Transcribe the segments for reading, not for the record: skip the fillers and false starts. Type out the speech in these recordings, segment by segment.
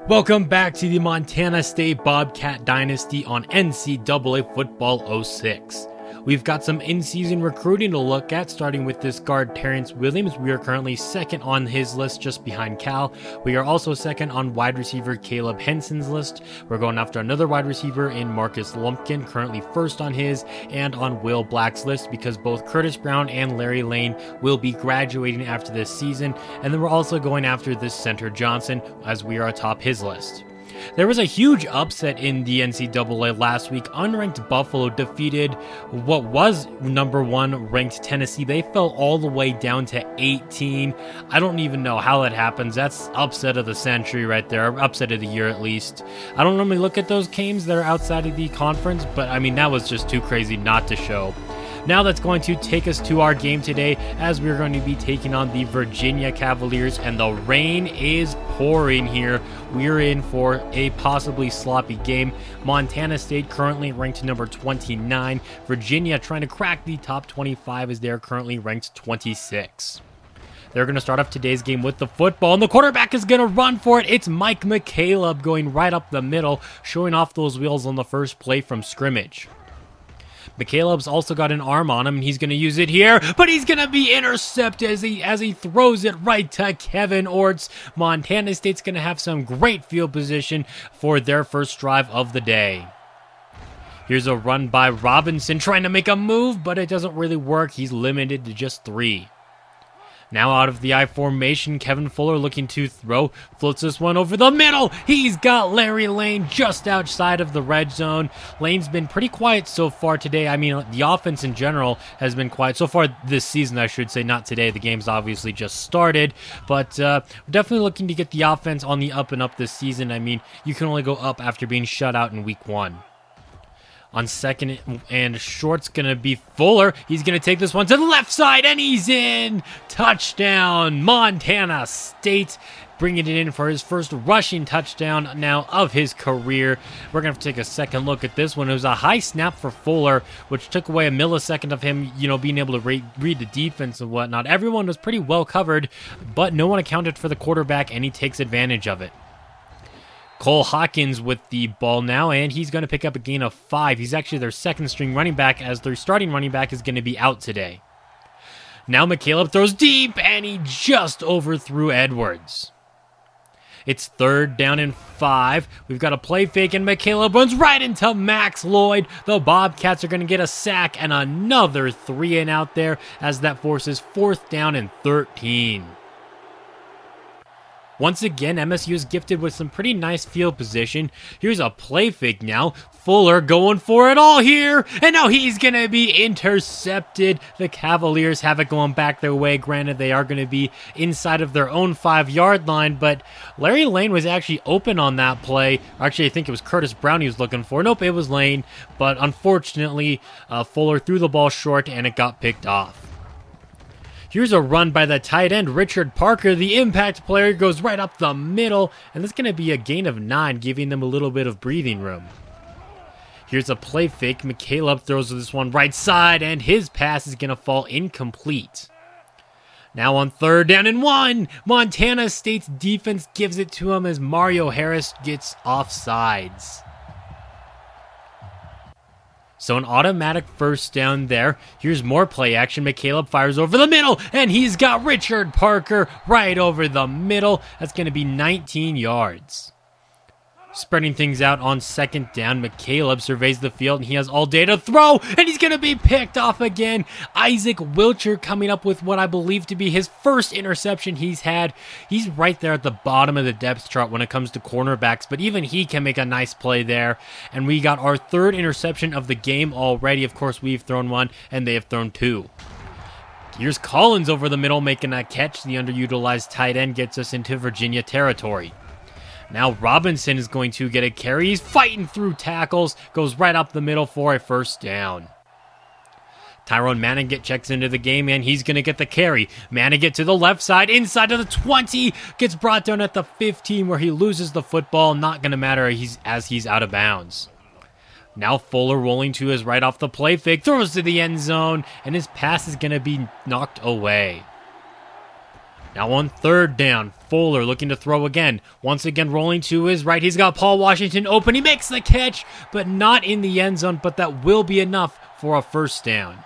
Welcome back to the Montana State Bobcat Dynasty on NCAA Football 06. We've got some in-season recruiting to look at, starting with this guard Terrence Williams. We are currently second on his list, just behind Cal. We are also second on wide receiver Caleb Henson's list. We're going after another wide receiver in Marcus Lumpkin, currently first on his, and on Will Black's list, because both Curtis Brown and Larry Lane will be graduating after this season. And then we're also going after this center Johnson, as we are atop his list. There was a huge upset in the NCAA last week. Unranked Buffalo defeated what was number 1 ranked Tennessee. They fell all the way down to 18. I don't even know how that happens. That's upset of the century right there, upset of the year at least. I don't normally look at those games that are outside of the conference, but I mean, that was just too crazy not to show. Now that's going to take us to our game today, as we're going to be taking on the Virginia Cavaliers, and the rain is pouring here. We're in for a possibly sloppy game. Montana State currently ranked number 29. Virginia trying to crack the top 25 as they're currently ranked 26. They're going to start off today's game with the football, and the quarterback is going to run for it. It's Mike McCaleb going right up the middle, showing off those wheels on the first play from scrimmage. McCaleb's also got an arm on him, and he's going to use it here, but he's going to be intercepted as he throws it right to Kevin Orts. Montana State's going to have some great field position for their first drive of the day. Here's a run by Robinson trying to make a move, but it doesn't really work. He's limited to just 3. Now out of the I formation, Kevin Fuller looking to throw, floats this one over the middle. He's got Larry Lane just outside of the red zone. Lane's been pretty quiet so far today. I mean, the offense in general has been quiet so far this season, I should say, not today. The game's obviously just started, but we're definitely looking to get the offense on the up and up this season. I mean, you can only go up after being shut out in week 1. On second and short's going to be Fuller. He's going to take this one to the left side, and he's in. Touchdown, Montana State, bringing it in for his first rushing touchdown now of his career. We're going to have to take a second look at this one. It was a high snap for Fuller, which took away a millisecond of him, being able to read the defense and whatnot. Everyone was pretty well covered, but no one accounted for the quarterback, and he takes advantage of it. Cole Hawkins with the ball now, and he's going to pick up a gain of 5. He's actually their second string running back, as their starting running back is going to be out today. Now McCaleb throws deep, and he just overthrew Edwards. It's 3rd down and 5. We've got a play fake, and McCaleb runs right into Max Lloyd. The Bobcats are going to get a sack and another 3 and out there, as that forces 4th down and 13. Once again, MSU is gifted with some pretty nice field position. Here's a play fake now. Fuller going for it all here, and now he's going to be intercepted. The Cavaliers have it going back their way. Granted, they are going to be inside of their own 5-yard line, but Larry Lane was actually open on that play. Actually, I think it was Curtis Brown he was looking for. Nope, it was Lane, but unfortunately, Fuller threw the ball short, and it got picked off. Here's a run by the tight end, Richard Parker. The impact player goes right up the middle, and that's going to be a gain of 9, giving them a little bit of breathing room. Here's a play fake. McCaleb throws this one right side, and his pass is going to fall incomplete. Now on 3rd down and 1, Montana State's defense gives it to him as Mario Harris gets offsides. So an automatic first down there. Here's more play action. McCaleb fires over the middle, and he's got Richard Parker right over the middle. That's going to be 19 yards. Spreading things out on 2nd down, McCaleb surveys the field, and he has all day to throw, and he's going to be picked off again. Isaac Wilcher coming up with what I believe to be his first interception he's had. He's right there at the bottom of the depth chart when it comes to cornerbacks, but even he can make a nice play there. And we got our 3rd interception of the game already. Of course, we've thrown 1, and they have thrown 2. Here's Collins over the middle making a catch. The underutilized tight end gets us into Virginia territory. Now Robinson is going to get a carry. He's fighting through tackles, goes right up the middle for a first down. Tyrone Manigat checks into the game, and he's going to get the carry. Manigat to the left side, inside of the 20, gets brought down at the 15 where he loses the football. Not going to matter as he's out of bounds. Now Fuller rolling to his right off the play fake, throws to the end zone, and his pass is going to be knocked away. Now on third down, Fuller looking to throw again. Once again rolling to his right. He's got Paul Washington open. He makes the catch, but not in the end zone, but that will be enough for a first down.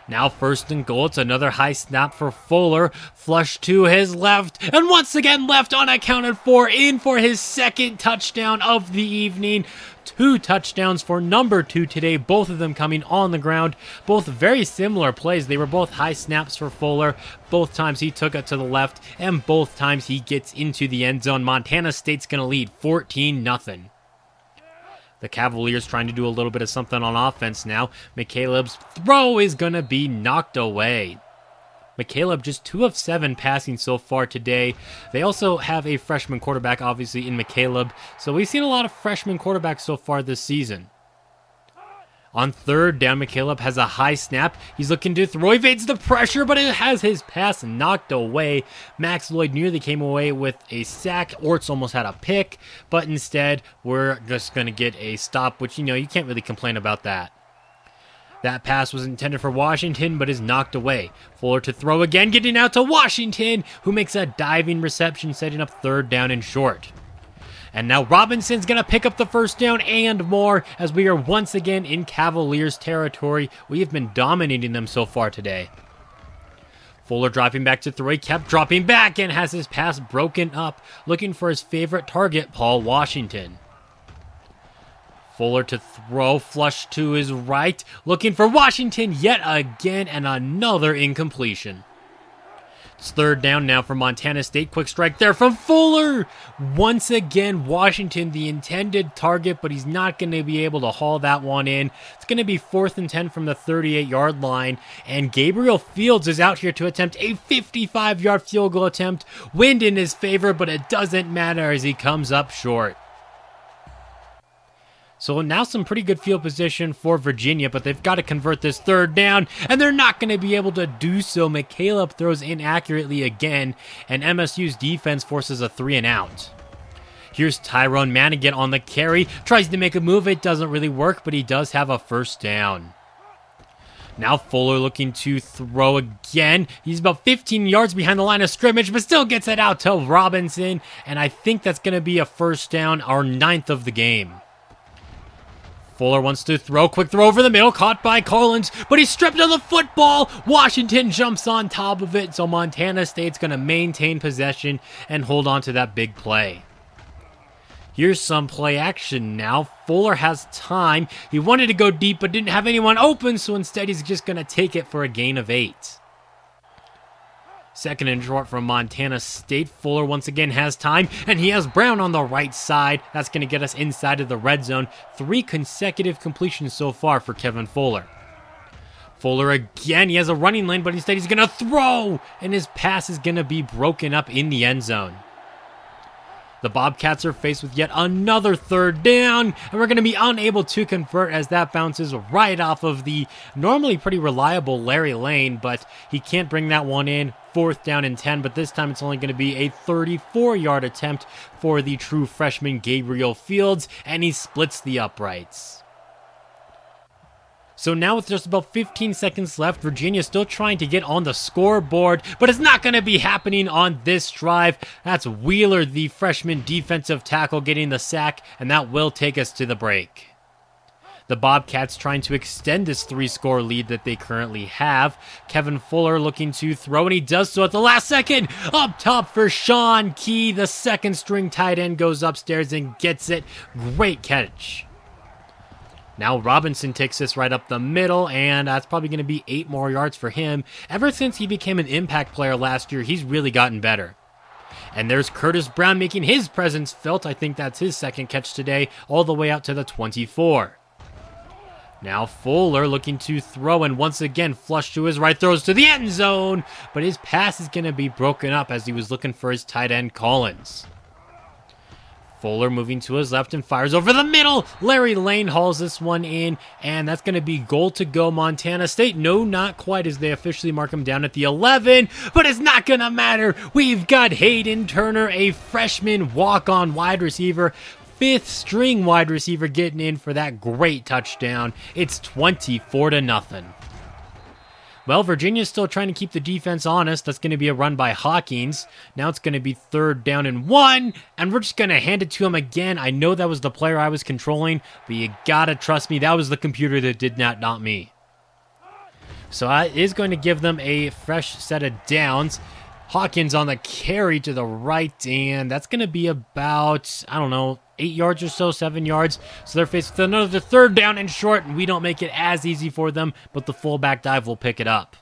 Now first and goal. It's another high snap for Fuller. Flush to his left. And once again left unaccounted for. In for his second touchdown of the evening. 2 touchdowns for number 2 today. Both of them coming on the ground. Both very similar plays. They were both high snaps for Fuller. Both times he took it to the left. And both times he gets into the end zone. Montana State's going to lead 14-0. The Cavaliers trying to do a little bit of something on offense now. McCaleb's throw is going to be knocked away. McCaleb just 2 of 7 passing so far today. They also have a freshman quarterback, obviously, in McCaleb. So we've seen a lot of freshman quarterbacks so far this season. On third down, McCaleb has a high snap. He's looking to throw. He evades the pressure, but it has his pass knocked away. Max Lloyd nearly came away with a sack. Orts almost had a pick, but instead, we're just going to get a stop, which, you can't really complain about that. That pass was intended for Washington, but is knocked away. Fuller to throw again, getting out to Washington, who makes a diving reception, setting up third down and short. And now Robinson's going to pick up the first down and more as we are once again in Cavaliers territory. We have been dominating them so far today. Fuller dropping back to throw. He kept dropping back and has his pass broken up, looking for his favorite target, Paul Washington. Fuller to throw, flush to his right, looking for Washington yet again, and another incompletion. It's third down now for Montana State. Quick strike there from Fuller. Once again, Washington, the intended target, but he's not going to be able to haul that one in. It's going to be 4th and 10 from the 38-yard line, and Gabriel Fields is out here to attempt a 55-yard field goal attempt. Wind in his favor, but it doesn't matter as he comes up short. So now some pretty good field position for Virginia, but they've got to convert this third down, and they're not going to be able to do so. McCaleb throws inaccurately again, and MSU's defense forces a 3-and-out. Here's Tyrone Manigan on the carry, tries to make a move. It doesn't really work, but he does have a first down. Now Fuller looking to throw again. He's about 15 yards behind the line of scrimmage, but still gets it out to Robinson, and I think that's going to be a first down, our 9th of the game. Fuller wants to throw, quick throw over the middle, caught by Collins, but he's stripped of the football. Washington jumps on top of it, so Montana State's going to maintain possession and hold on to that big play. Here's some play action now. Fuller has time. He wanted to go deep, but didn't have anyone open, so instead he's just going to take it for a gain of 8. Second and short from Montana State. Fuller once again has time, and he has Brown on the right side. That's going to get us inside of the red zone. 3 consecutive completions so far for Kevin Fuller. Fuller again. He has a running lane, but instead he's going to throw, and his pass is going to be broken up in the end zone. The Bobcats are faced with yet another third down, and we're going to be unable to convert as that bounces right off of the normally pretty reliable Larry Lane, but he can't bring that one in. 4th down and 10, but this time it's only going to be a 34-yard attempt for the true freshman Gabriel Fields, and he splits the uprights. So now with just about 15 seconds left, Virginia still trying to get on the scoreboard, but it's not going to be happening on this drive. That's Wheeler, the freshman defensive tackle, getting the sack, and that will take us to the break. The Bobcats trying to extend this 3-score lead that they currently have. Kevin Fuller looking to throw, and he does so at the last second. Up top for Sean Key, the second-string tight end, goes upstairs and gets it. Great catch. Now Robinson takes this right up the middle, and that's probably going to be 8 more yards for him. Ever since he became an impact player last year, he's really gotten better. And there's Curtis Brown making his presence felt. I think that's his second catch today, all the way out to the 24. Now Fuller looking to throw, and once again flush to his right, throws to the end zone, but his pass is going to be broken up as he was looking for his tight end Collins. Fuller moving to his left and fires over the middle. Larry Lane hauls this one in, and that's going to be goal to go Montana State. No, not quite, as they officially mark him down at the 11, but it's not going to matter. We've got Hayden Turner, a freshman walk-on wide receiver, 5th string wide receiver, getting in for that great touchdown. It's 24-0. Well, Virginia's still trying to keep the defense honest. That's going to be a run by Hawkins. Now it's going to be 3rd down and 1, and we're just going to hand it to him again. I know that was the player I was controlling, but you got to trust me. That was the computer that did that, not me. So that is going to give them a fresh set of downs. Hawkins on the carry to the right, and that's going to be about, 8 yards or so, 7 yards. So they're faced with another 3rd down and short, and we don't make it as easy for them, but the fullback dive will pick it up.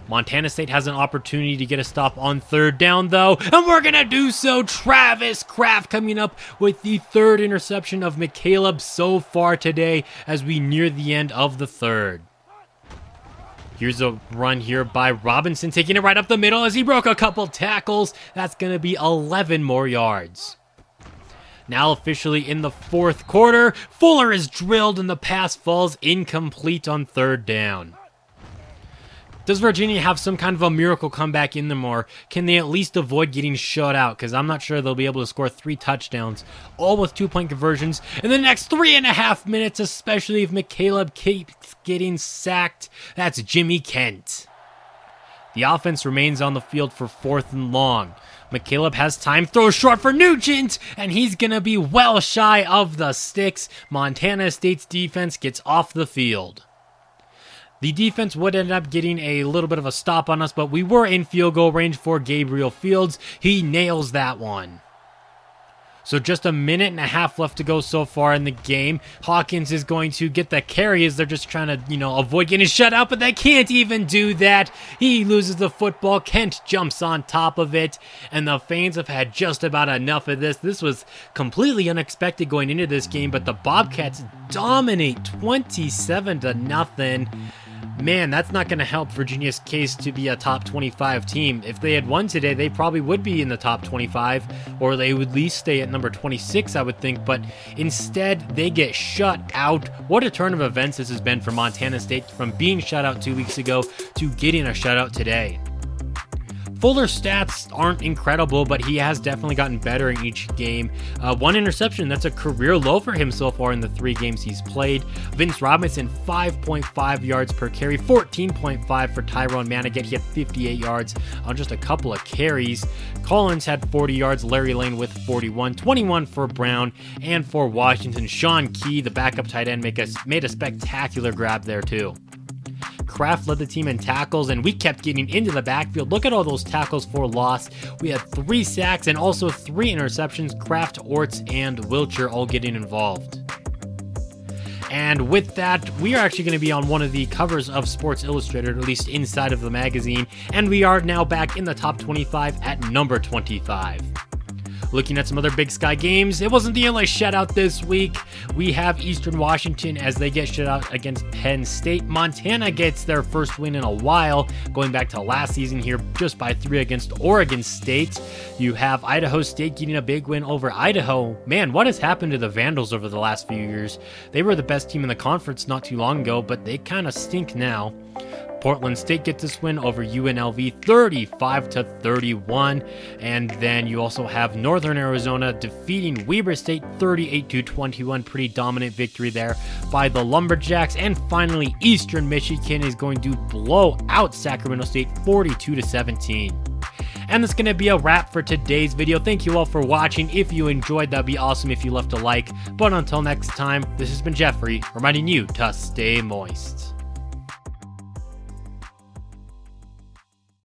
Montana State has an opportunity to get a stop on 3rd down, though, and we're going to do so. Travis Kraft coming up with the 3rd interception of McCaleb so far today as we near the end of the 3rd. Here's a run here by Robinson, taking it right up the middle as he broke a couple tackles. That's going to be 11 more yards. Now officially in the 4th quarter, Fuller is drilled and the pass falls incomplete on 3rd down. Does Virginia have some kind of a miracle comeback in them, or can they at least avoid getting shut out? Because I'm not sure they'll be able to score 3 touchdowns, all with 2-point conversions in the next 3.5 minutes, especially if McCaleb keeps getting sacked. That's Jimmy Kent. The offense remains on the field for 4th and long. McCaleb has time, throws short for Nugent, and he's going to be well shy of the sticks. Montana State's defense gets off the field. The defense would end up getting a little bit of a stop on us, but we were in field goal range for Gabriel Fields. He nails that one. So just 1.5 minutes left to go so far in the game. Hawkins is going to get the carry as they're just trying to, avoid getting shut out, but they can't even do that. He loses the football. Kent jumps on top of it, and the fans have had just about enough of this. This was completely unexpected going into this game, but the Bobcats dominate 27-0. Man, that's not going to help Virginia's case to be a top 25 team. If they had won today, they probably would be in the top 25, or they would at least stay at number 26, I would think. But instead, they get shut out. What a turn of events this has been for Montana State, from being shut out 2 weeks ago to getting a shutout today. Fuller's stats aren't incredible, but he has definitely gotten better in each game. 1 interception, that's a career low for him so far in the 3 games he's played. Vince Robinson, 5.5 yards per carry, 14.5 for Tyrone Manigat. He had 58 yards on just a couple of carries. Collins had 40 yards, Larry Lane with 41, 21 for Brown, and for Washington, Sean Key, the backup tight end, made a spectacular grab there too. Kraft led the team in tackles, and we kept getting into the backfield. Look at all those tackles for loss. We had 3 sacks and also 3 interceptions. Kraft, Orts, and Wilcher all getting involved. And with that, we are actually going to be on one of the covers of Sports Illustrated, or at least inside of the magazine, and we are now back in the top 25 at number 25. Looking at some other Big Sky games, it wasn't the only shutout this week. We have Eastern Washington as they get shut out against Penn State. Montana gets their first win in a while, going back to last season here, just by 3 against Oregon State. You have Idaho State getting a big win over Idaho. Man, what has happened to the Vandals over the last few years? They were the best team in the conference not too long ago, but they kind of stink now. Portland State gets this win over UNLV 35-31, and then you also have Northern Arizona defeating Weber State 38-21. Pretty dominant victory there by the Lumberjacks. And finally, Eastern Michigan is going to blow out Sacramento State 42-17. And that's going to be a wrap for today's video. Thank you all for watching. If you enjoyed, that'd be awesome if you left a like. But until next time, this has been Jeffrey reminding you to stay moist.